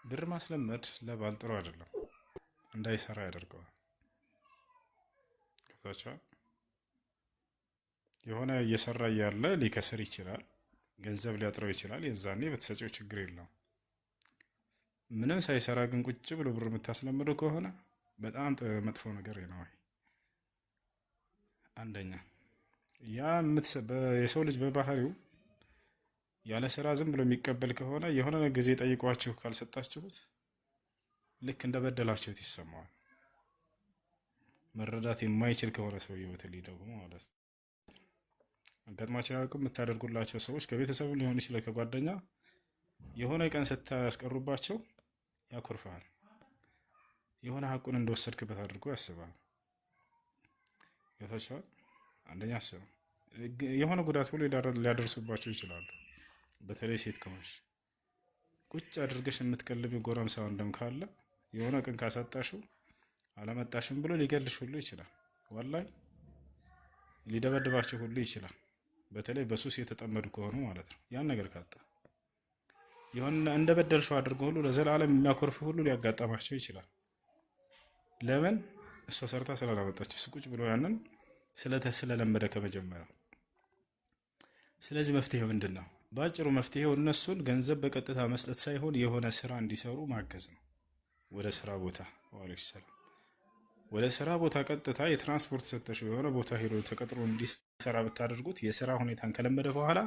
ብር ማስለመድ ለባል ጥሩ አይደለም፣ እንዳይሰራ ያደርገዋል። ገብቷችኋል? የሆነ እየሰራ እያለ ሊከስር ይችላል፣ ገንዘብ ሊያጥረው ይችላል። የዛኔ በተሰጪው ችግር የለውም። ምንም ሳይሰራ ግን ቁጭ ብሎ ብር የምታስለምደው ከሆነ በጣም መጥፎ ነገር ነው። አንደኛ የሰው ልጅ በባህሪው ያለ ስራ ዝም ብሎ የሚቀበል ከሆነ የሆነ ጊዜ ጠይቋችሁ ካልሰጣችሁት ልክ እንደበደላችሁት ይሰማዋል። መረዳት የማይችል ከሆነ ሰውየው በተለይ ደግሞ ማለት ነው። አጋጥሟቸው ያውቅም? የምታደርጉላቸው ሰዎች ከቤተሰቡ ሊሆን ይችላል፣ ከጓደኛ የሆነ ቀን ስታስቀሩባቸው ያኮርፋል። የሆነ ሀቁን እንደወሰድክበት አድርጎ ያስባል። ያታችኋል። አንደኛ ሰው የሆነ ጉዳት ሁሉ ሊያደርሱባቸው ይችላሉ። በተለይ ሴት ከሆንሽ ቁጭ አድርገሽ የምትቀልቢው ጎረምሳ ወንድም ካለ የሆነ ቀን ካሳጣሽው አላመጣሽም ብሎ ሊገልሽ ሁሉ ይችላል። ወላሂ ሊደበድባቸው ሁሉ ይችላል። በተለይ በሱስ የተጠመዱ ከሆኑ ማለት ነው። ያን ነገር ካጣ የሆነ እንደበደልሽው አድርጎ ሁሉ ለዘላለም የሚያኮርፍ ሁሉ ሊያጋጥማቸው ይችላል። ለምን? እሷ ሰርታ ስላላመጣች እሱ ቁጭ ብሎ ያንን ስለለመደ ከመጀመሪያው። ስለዚህ መፍትሄው ምንድነው? ባጭሩ መፍትሄው እነሱን ገንዘብ በቀጥታ መስጠት ሳይሆን የሆነ ስራ እንዲሰሩ ማገዝ ነው። ወደ ስራ ቦታ ወደ ስራ ቦታ ቀጥታ የትራንስፖርት ሰጥተሽ የሆነ ቦታ ሄዶ ተቀጥሮ እንዲሰራ ብታደርጉት የስራ ሁኔታን ከለመደ በኋላ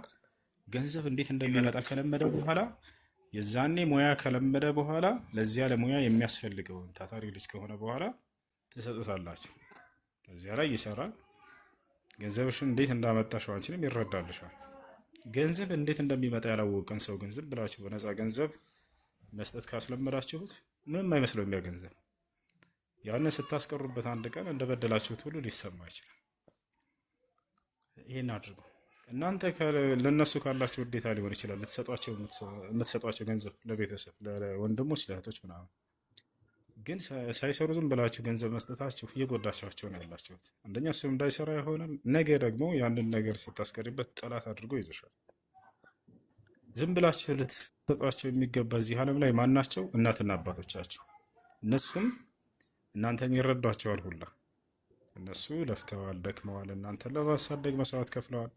ገንዘብ እንዴት እንደሚመጣ ከለመደ በኋላ የዛኔ ሙያ ከለመደ በኋላ ለዚያ ለሙያ የሚያስፈልገውን ታታሪ ልጅ ከሆነ በኋላ ተሰጥቷላችሁ። እዚያ ላይ ይሰራል። ገንዘብሽን እንዴት እንዳመጣሽው አንቺንም ይረዳልሻል። ገንዘብ እንዴት እንደሚመጣ ያላወቀን ሰው ግን ዝም ብላችሁ በነፃ ገንዘብ መስጠት ካስለመዳችሁት ምንም አይመስለውም። ያ ገንዘብ ያንን ስታስቀሩበት አንድ ቀን እንደበደላችሁት ሁሉ ሊሰማ ይችላል። ይሄን አድርጉ። እናንተ ለነሱ ካላችሁ ውዴታ ሊሆን ይችላል የምትሰጧቸው ገንዘብ ለቤተሰብ፣ ለወንድሞች፣ ለእህቶች ምናምን። ግን ሳይሰሩ ዝም ብላችሁ ገንዘብ መስጠታችሁ እየጎዳቻቸው ነው ያላችሁት። አንደኛ እሱ እንዳይሰራ ይሆናል። ነገ ደግሞ ያንን ነገር ስታስቀሪበት ጠላት አድርጎ ይዘሻል። ዝም ብላችሁ ልትሰጧቸው የሚገባ እዚህ ዓለም ላይ ማናቸው? እናትና አባቶቻችሁ። እነሱም እናንተን ይረዷቸዋል ሁላ። እነሱ ለፍተዋል፣ ደክመዋል፣ እናንተን ለማሳደግ መስዋዕት ከፍለዋል።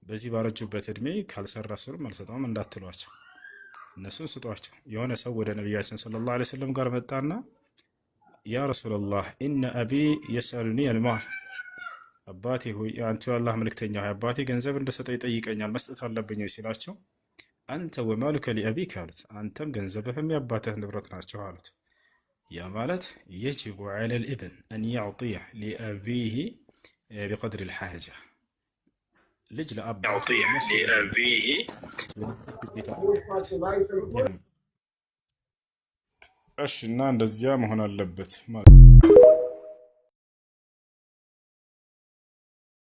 በዚህ ባረጁበት እድሜ ካልሰራ ስሩም አልሰጠውም እንዳትሏቸው፣ እነሱን ስጧቸው። የሆነ ሰው ወደ ነቢያችን ሰለላሁ ዐለይሂ ወሰለም ጋር መጣና ያ ረሱላላህ ኢነ አቢ የስአሉኒ አልማል፣ አባቴ ሆይ አንተ የአላህ መልእክተኛ ሆይ አባቴ ገንዘብ እንደሰጠው ይጠይቀኛል፣ መስጠት አለብኝ ሲላቸው አንተ ወማሉከ ሊአቢክ አሉት፣ አንተም ገንዘብህም የአባትህ ንብረት ናቸው አሉት። ያ ማለት የጅቡ ዐለል ኢብን አን ያዕጢየ ሊአቢህ ቢቀድሪ ልሓጃ፣ ልጅ ለአባቱ እሺ እና እንደዚያ መሆን አለበት ማለት